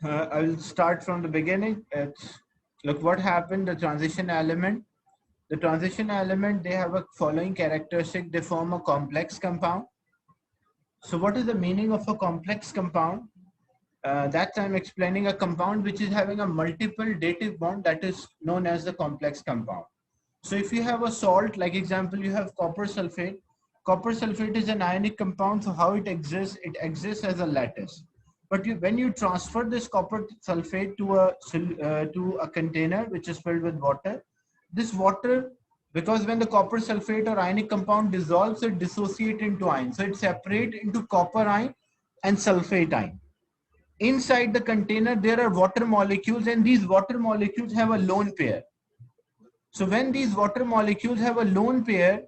I will start from the beginning. Look what happened. The transition element. The transition element, they have a following characteristic. They form a complex compound. So what is the meaning of a complex compound? That I'm explaining a compound which is having a multiple dative bond, that is known as the complex compound. So if you have a salt, like example, you have copper sulfate. Copper sulfate is an ionic compound. So how it exists? It exists as a lattice. But when you transfer this copper sulfate to a container which is filled with water, this water, because when the copper sulfate or ionic compound dissolves, it dissociates into ion. So it separates into copper ion and sulfate ion. Inside the container, there are water molecules, and these water molecules have a lone pair. So when these water molecules have a lone pair,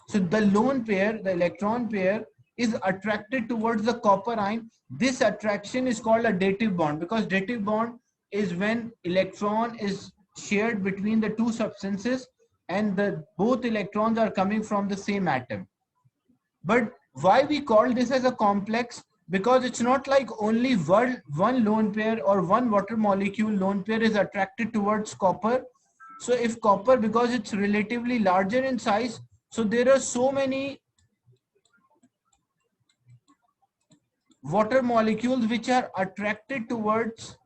so the lone pair, the electron pair, is attracted towards the copper ion. This attraction is called a dative bond, because dative bond is when electron is shared between the two substances and both electrons are coming from the same atom. But why we call this as a complex? Because it's not like only one lone pair or one water molecule lone pair is attracted towards copper. So if copper, because it's relatively larger in size, so there are so many water molecules which are attracted towards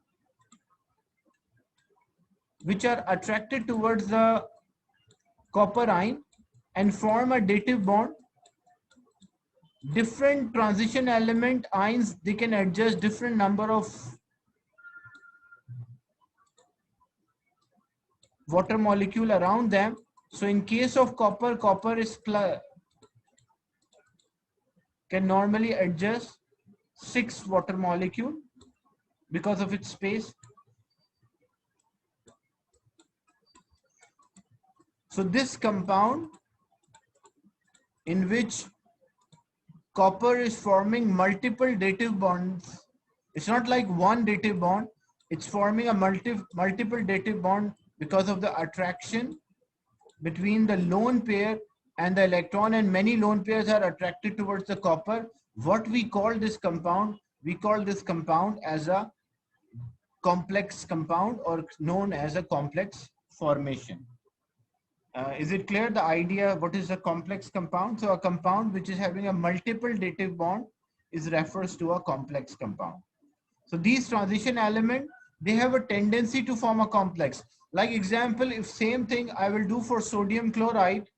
the copper ion and form a dative bond. Different transition element ions, they can adjust different number of water molecule around them. So in case of copper, can normally adjust 6 water molecule because of its space. So this compound in which copper is forming multiple dative bonds, it's not like one dative bond, it's forming a multiple dative bond because of the attraction between the lone pair and the electron, and many lone pairs are attracted towards the copper. What we call this compound? We call this compound as a complex compound, or known as a complex formation. Is it clear the idea what is a complex compound? So a compound which is having a multiple dative bond is refers to a complex compound. So these transition element, they have a tendency to form a complex. Like example, if same thing I will do for sodium chloride.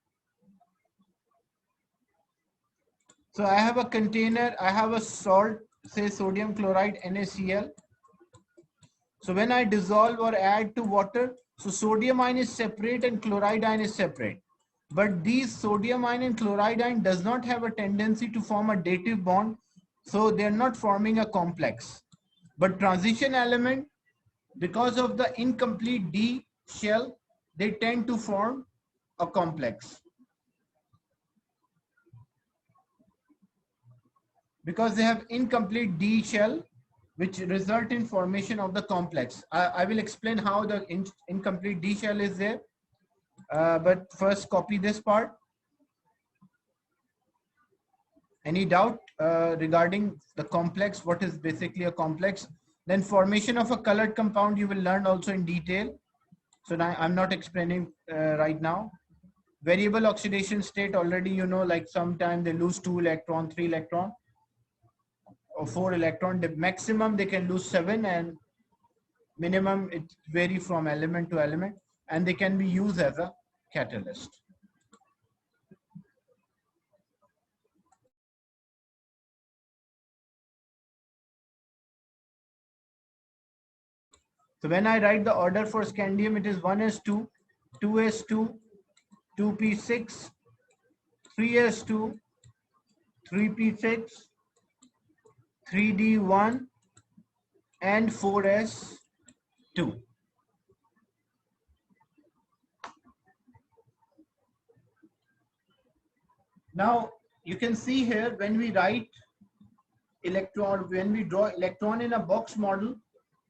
So I have a container, I have a salt, say sodium chloride NaCl. So when I dissolve or add to water, so sodium ion is separate and chloride ion is separate. But these sodium ion and chloride ion does not have a tendency to form a dative bond. So they're not forming a complex. But transition element, because of the incomplete D shell, they tend to form a complex. Because they have incomplete D shell, which result in formation of the complex. I will explain how the incomplete D shell is there. But first copy this part. Any doubt regarding the complex? What is basically a complex? Then formation of a colored compound you will learn also in detail. So now I'm not explaining right now. Variable oxidation state, already you know, like sometime they lose 2 electron, 3 electron, or 4 electron. The maximum they can lose 7, and minimum it vary from element to element, and they can be used as a catalyst. So when I write the order for scandium, it is 1s2, 2s2, 2p6, 3s2, 3p6, 3d1, and 4s2. Now you can see here when we write electron, when we draw electron in a box model,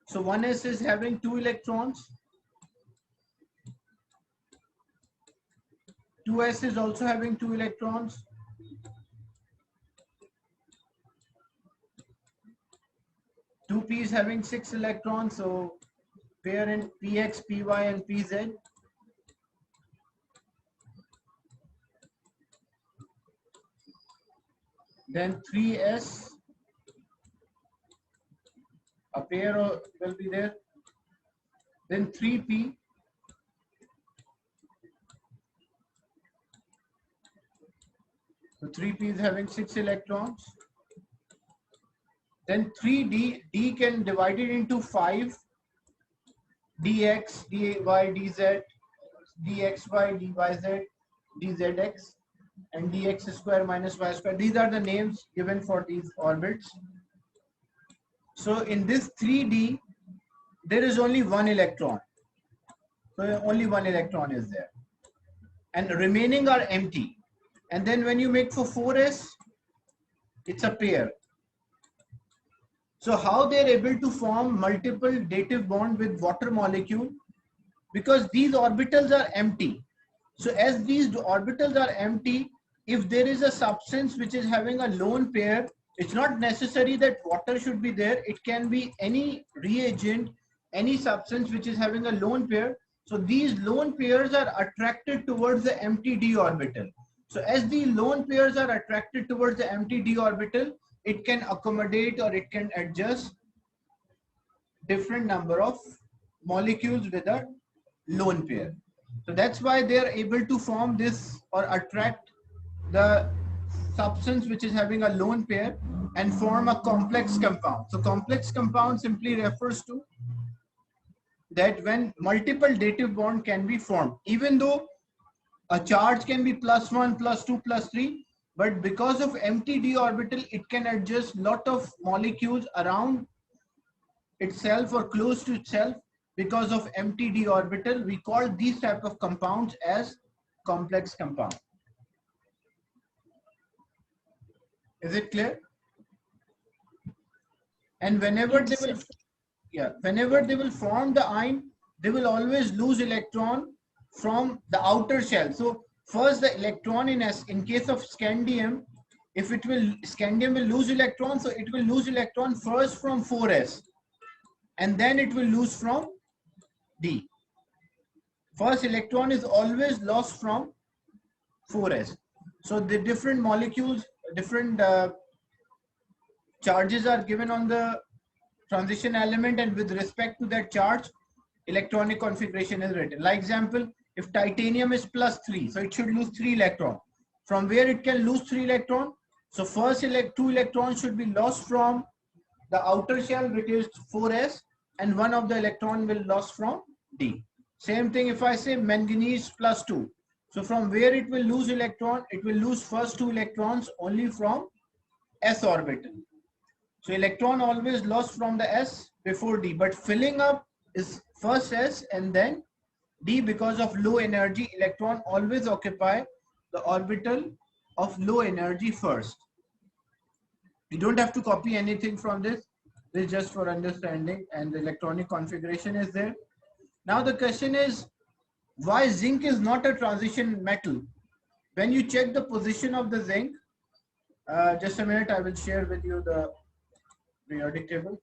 so 1s is having 2 electrons, 2s is also having 2 electrons, Two p's having 6 electrons, so pair in px, py, and pz. Then 3s, a pair will be there. Then 3p, so 3p is having 6 electrons. Then 3d, d can divide it into 5, dx, dy, dz, dxy, dyz, dzx, and dx square minus y square. These are the names given for these orbits. So in this 3d, there is only one electron. So only one electron is there. And remaining are empty. And then when you make for 4s, it's a pair. So how they're able to form multiple dative bond with water molecule? Because these orbitals are empty. So as these orbitals are empty, if there is a substance which is having a lone pair, it's not necessary that water should be there. It can be any reagent, any substance which is having a lone pair. So these lone pairs are attracted towards the empty d orbital. So as the lone pairs are attracted towards the empty d orbital, it can accommodate or it can adjust different number of molecules with a lone pair. So that's why they are able to form this or attract the substance which is having a lone pair and form a complex compound. So complex compound simply refers to that when multiple dative bond can be formed, even though a charge can be +1, +2, +3, but because of empty d orbital, it can adjust lot of molecules around itself or close to itself. Because of empty d orbital, we call these type of compounds as complex compound. Is it clear? And whenever they will, whenever they will form the ion, they will always lose electron from the outer shell. So first the electron in case of scandium, if it will, scandium will lose electron, so it will lose electron first from 4s and then it will lose from d. First electron is always lost from 4s. So the different molecules, different charges are given on the transition element, and with respect to that charge, electronic configuration is written. Like example, if titanium is +3, so it should lose 3 electron. From where it can lose 3 electron? So first 2 electrons should be lost from the outer shell, which is 4s, and one of the electron will lost from d. Same thing if I say manganese +2. So from where it will lose electron? It will lose first 2 electrons only from s orbital. So electron always lost from the s before d, but filling up is first s and then d. Because of low energy, electron always occupy the orbital of low energy first. You don't have to copy anything from this. This is just for understanding, and the electronic configuration is there. Now the question is, why zinc is not a transition metal? When you check the position of the zinc, just a minute, I will share with you the periodic table.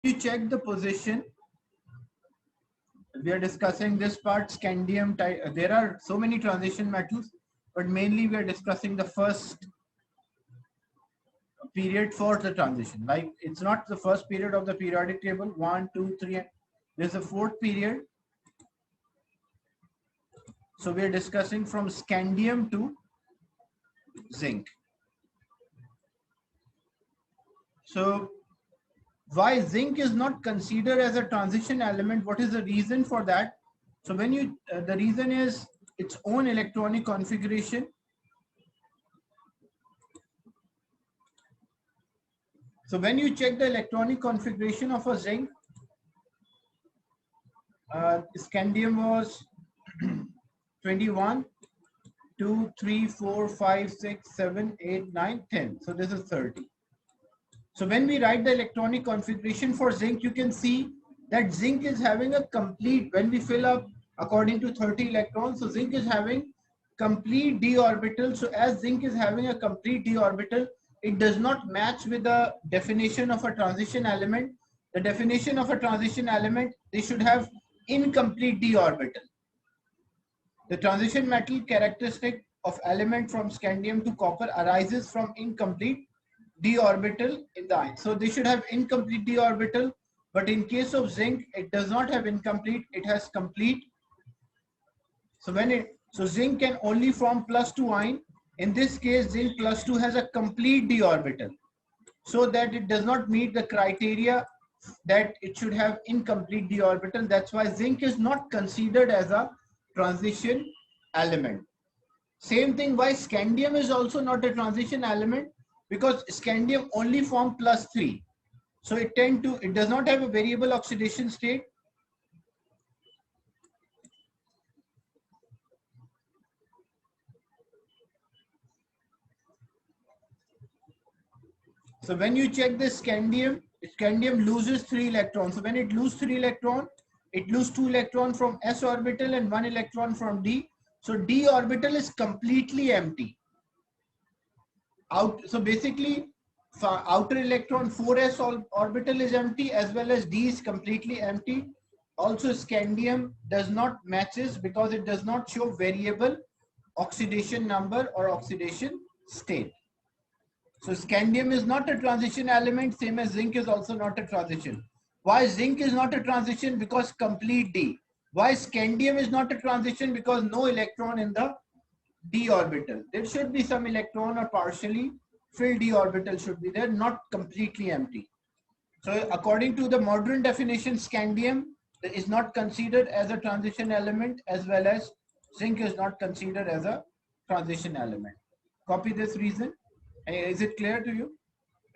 You check the position. We are discussing this part, scandium. There are so many transition metals, but mainly we are discussing the first period for the transition. Like it's not the first period of the periodic table. 1, 2, 3. There's a fourth period. So we are discussing from scandium to zinc. So why zinc is not considered as a transition element? What is the reason for that? So when you, the reason is its own electronic configuration. So when you check the electronic configuration of a zinc, scandium was 21, 2, 3, 4, 5, 6, 7, 8, 9, 10. So this is 30. So when we write the electronic configuration for zinc, you can see that zinc is having a complete, when we fill up according to 30 electrons, so zinc is having complete d orbital. So as zinc is having a complete d orbital, it does not match with the definition of a transition element. The definition of a transition element, they should have incomplete d orbital. The transition metal characteristic of element from scandium to copper arises from incomplete d orbital in the ion. So they should have incomplete d orbital, but in case of zinc, it does not have incomplete, it has complete. So zinc can only form +2 ion. In this case, zinc +2 has a complete d orbital, so that it does not meet the criteria that it should have incomplete d orbital. That's why zinc is not considered as a transition element. Same thing why scandium is also not a transition element, because scandium only form +3. So it does not have a variable oxidation state. So when you check the scandium loses 3 electrons. So when it loses 3 electrons, it loses 2 electrons from s orbital and 1 electron from d. So d orbital is completely empty. So basically, outer electron 4s orbital is empty, as well as d is completely empty. Also, scandium does not matches because it does not show variable oxidation number or oxidation state. So scandium is not a transition element, same as zinc is also not a transition. Why zinc is not a transition? Because complete d. Why scandium is not a transition? Because no electron in the d orbital. There should be some electron or partially filled d orbital should be there, not completely empty. So according to the modern definition, scandium is not considered as a transition element, as well as zinc is not considered as a transition element. Copy this reason. Is it clear to you,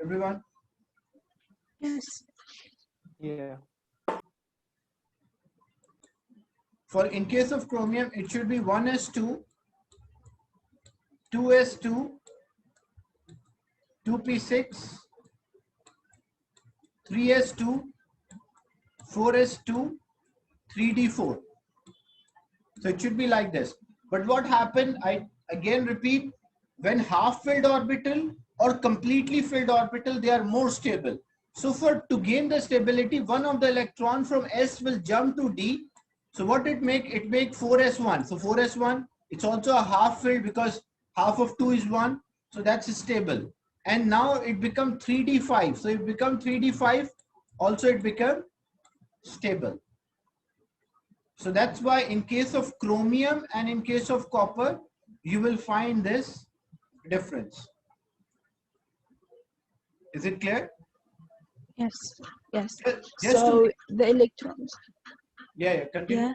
everyone? Yes. Yeah. For in case of chromium, it should be 1s2, 2s2, 2p6, 3s2, 4s2, 3d4. So it should be like this. But what happened, I again repeat, when half filled orbital or completely filled orbital, they are more stable. So to gain the stability, one of the electron from S will jump to D. So what it make 4s1. So 4s1, it's also a half filled because half of 2 is 1. So that's stable. And now it become 3d5. So it become 3d5. Also it become stable. So that's why in case of chromium and in case of copper, you will find this difference. Is it clear? Yes. Yes. Just So the electrons. Yeah, continue. Yeah.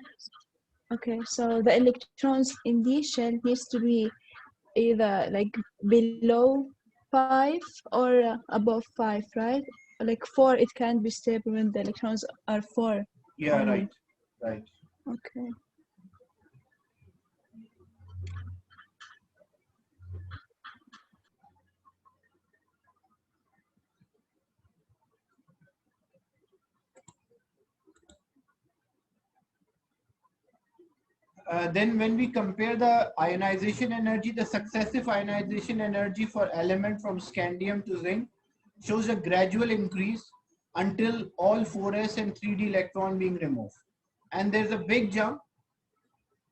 Okay. So the electrons in this shell needs to be either like below 5 or above 5, right? Like 4, it can be stable when the electrons are 4. Yeah, only. right. Okay. Then when we compare the ionization energy, the successive ionization energy for element from scandium to zinc shows a gradual increase until all 4s and 3d electron being removed. And there's a big jump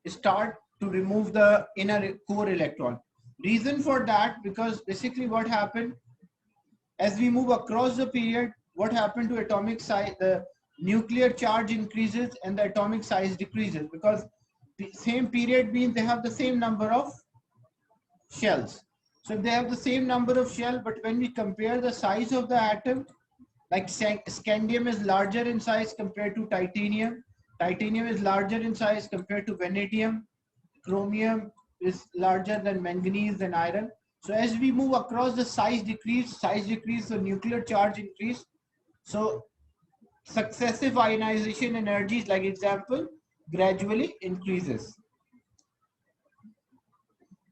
start to remove the inner core electron. Reason for that, because basically what happened as we move across the period, what happened to atomic size, the nuclear charge increases and the atomic size decreases, because the same period means they have the same number of shells. So they have the same number of shell, but when we compare the size of the atom, like scandium is larger in size compared to titanium. Titanium is larger in size compared to vanadium. Chromium is larger than manganese and iron. So as we move across, the size decrease, the nuclear charge increase. So successive ionization energies, like example, gradually increases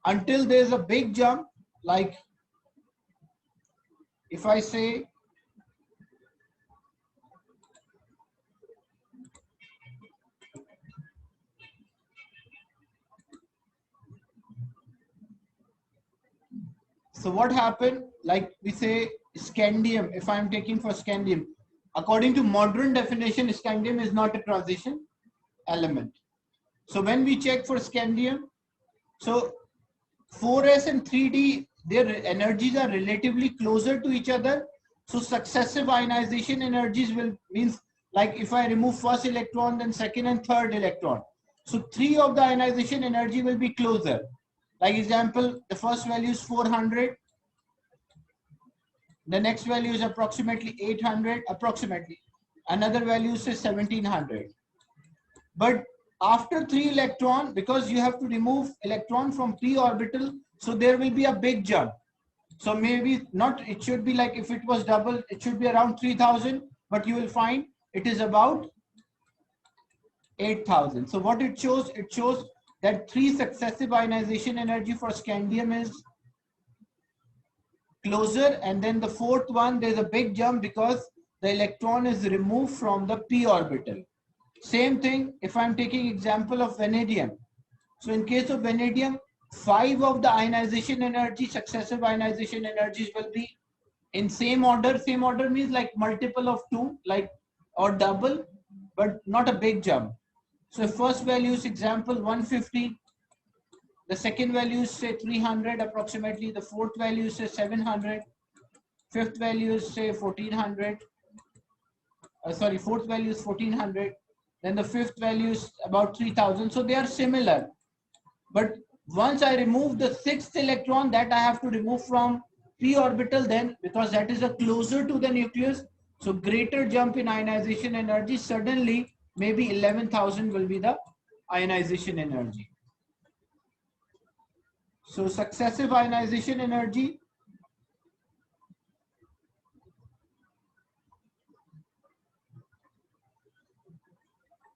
until there's a big jump. Like if I say so what happened, like we say scandium, if I'm taking for scandium, according to modern definition, scandium is not a transition element. So when we check for scandium, so 4s and 3d, their energies are relatively closer to each other. So successive ionization energies will means, like if I remove first electron, then second and third electron. So 3 of the ionization energy will be closer. Like example, the first value is 400. The next value is approximately 800, approximately. Another value is 1700. But after 3 electron, because you have to remove electron from p orbital, so there will be a big jump. So maybe not, it should be like if it was double, it should be around 3000, but you will find it is about 8000. So what it shows that 3 successive ionization energy for scandium is closer, and then the fourth one, there's a big jump because the electron is removed from the p orbital. Same thing if I'm taking example of vanadium. So in case of vanadium, 5 of the ionization energy, successive ionization energies will be in same order. Same order means like multiple of 2, like or double, but not a big jump. So first value is example 150. The second value is say 300 approximately. The fourth value is say 700. Fifth value is say 1400. Fourth value is 1400. Then the fifth value is about 3000. So they are similar. But once I remove the sixth electron, that I have to remove from p orbital, then because that is a closer to the nucleus. So greater jump in ionization energy, suddenly maybe 11,000 will be the ionization energy. So successive ionization energy,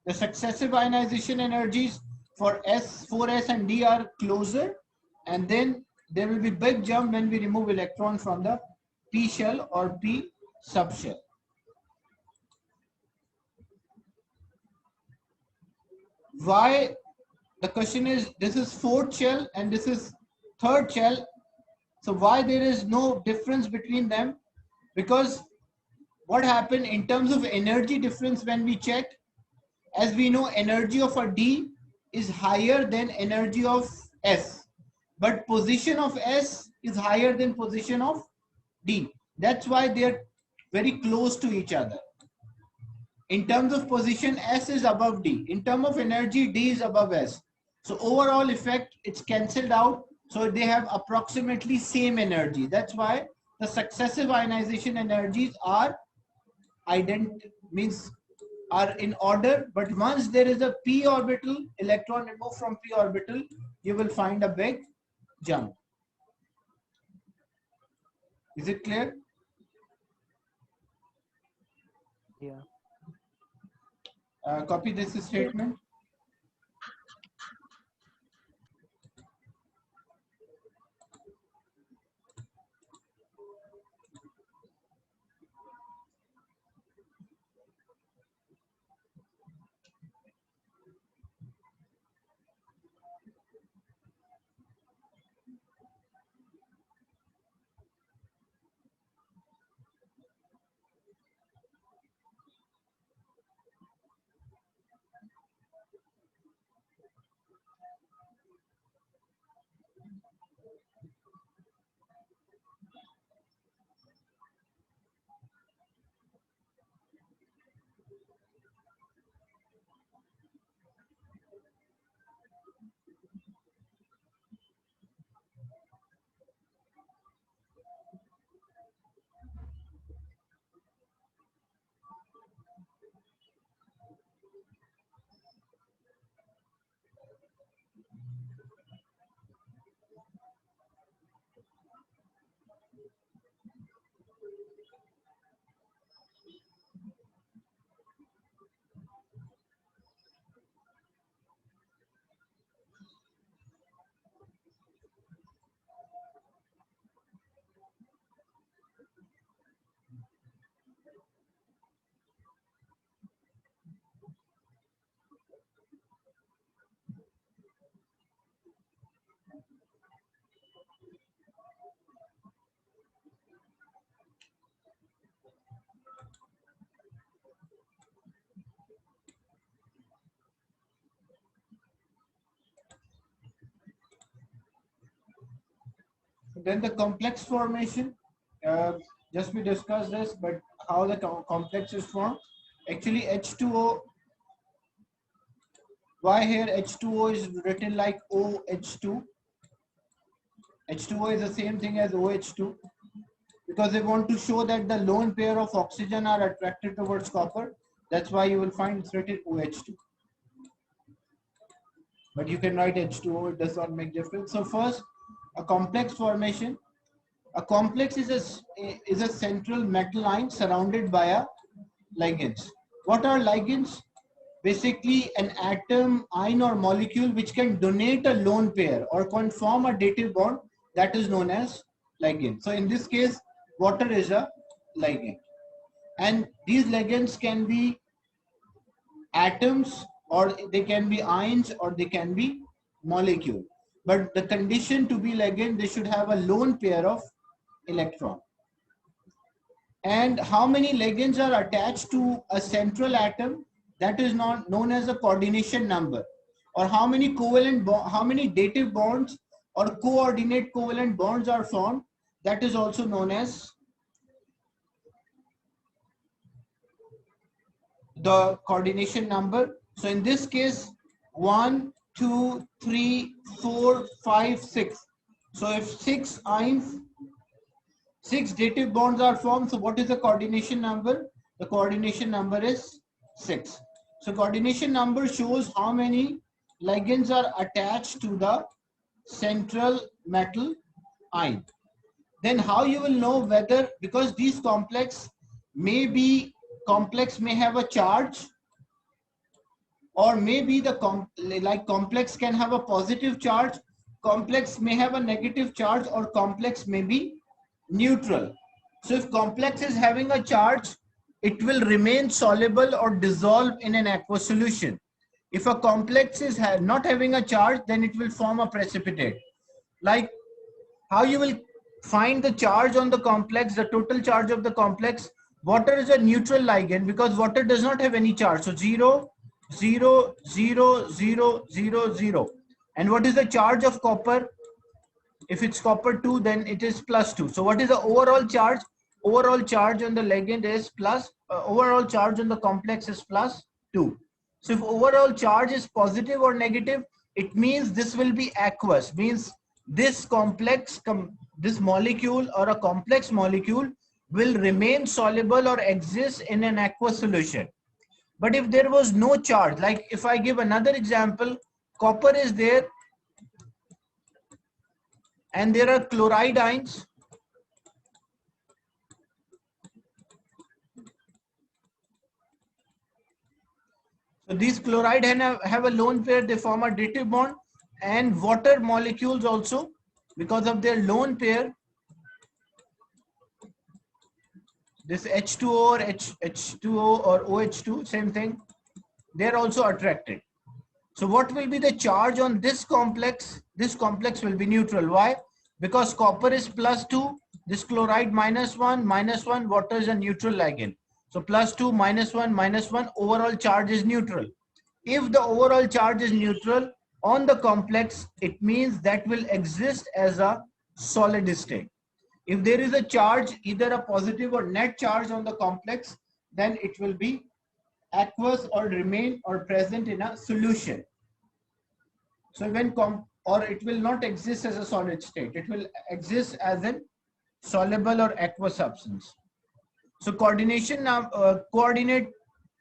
the successive ionization energies for S, 4s and D are closer, and then there will be big jump when we remove electron from the p shell or p subshell. Why? The question is, this is fourth shell and this is third shell. So why there is no difference between them? Because what happened in terms of energy difference when we check, as we know, energy of a D is higher than energy of S, but position of S is higher than position of D. That's why they are very close to each other. In terms of position, S is above D. In terms of energy, D is above S. So overall effect, it's cancelled out. So they have approximately same energy. That's why the successive ionization energies are are in order. But once there is a p orbital, electron removed from p orbital, you will find a big jump. Is it clear? Yeah. Copy this statement. then the complex formation, just we discussed this, but how the complex is formed. Actually, H2O, why here H2O is written like OH2? H2O is the same thing as OH2 because they want to show that the lone pair of oxygen are attracted towards copper. That's why you will find it's written OH2. But you can write H2O, it does not make difference. So first, a complex formation. A complex is a central metal ion surrounded by a ligands. What are ligands? Basically an atom, ion or molecule which can donate a lone pair or can form a dative bond, that is known as ligand. So in this case, water is a ligand. And these ligands can be atoms, or they can be ions, or they can be molecule. But the condition to be ligand, they should have a lone pair of electron. And how many ligands are attached to a central atom? That is not known as a coordination number. Or how many how many dative bonds or coordinate covalent bonds are formed? That is also known as the coordination number. So in this case, 1, 2, 3, 4, 5, 6. So if 6 ions, 6 dative bonds are formed, so what is the coordination number? The coordination number is 6. So coordination number shows how many ligands are attached to the central metal ion. Then how you will know whether, because these complex may have a charge, or maybe the complex can have a positive charge, complex may have a negative charge, or complex may be neutral. So if complex is having a charge, it will remain soluble or dissolve in an aqueous solution. If a complex is not having a charge, then it will form a precipitate. Like how you will find the charge on the complex, the total charge of the complex. Water is a neutral ligand because water does not have any charge. So 0, 0, 0, 0, 0, 0. And what is the charge of copper? If it's copper 2, then it is plus 2. So what is the overall charge? Overall charge on the ligand is plus, overall charge on the complex is plus 2. So if overall charge is positive or negative, it means this will be aqueous, means this complex, this molecule or a complex molecule will remain soluble or exist in an aqueous solution. But if there was no charge, like if I give another example, copper is there and there are chloride ions. So these chloride have a lone pair, they form a dative bond, and water molecules also, because of their lone pair, this H2O or H2O or OH2, same thing, they're also attracted. So what will be the charge on this complex? This complex will be neutral. Why? Because copper is plus 2, this chloride minus 1, water is a neutral ligand. So plus 2, minus 1, overall charge is neutral. If the overall charge is neutral on the complex, it means that will exist as a solid state. If there is a charge, either a positive or net charge on the complex, then it will be aqueous or remain or present in a solution. So when or it will not exist as a solid state, it will exist as a soluble or aqueous substance. So coordinate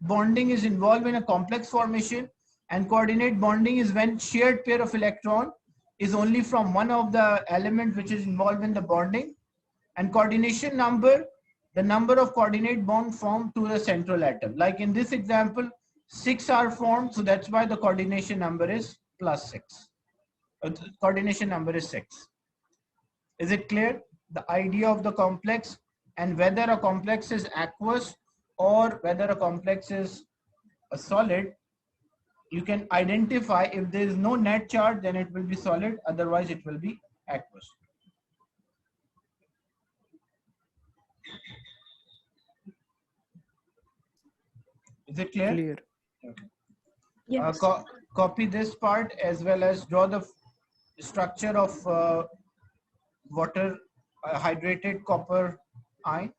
bonding is involved in a complex formation, and coordinate bonding is when shared pair of electron is only from one of the element which is involved in the bonding. And coordination number, the number of coordinate bond formed to the central atom. Like in this example, 6 are formed, so that's why the coordination number is plus 6. Coordination number is 6. Is it clear? The idea of the complex and whether a complex is aqueous or whether a complex is a solid, you can identify. If there is no net charge, then it will be solid, otherwise it will be aqueous. Is it clear? Clear. Okay. Yes. Copy this part as well as draw the structure of water hydrated copper ion.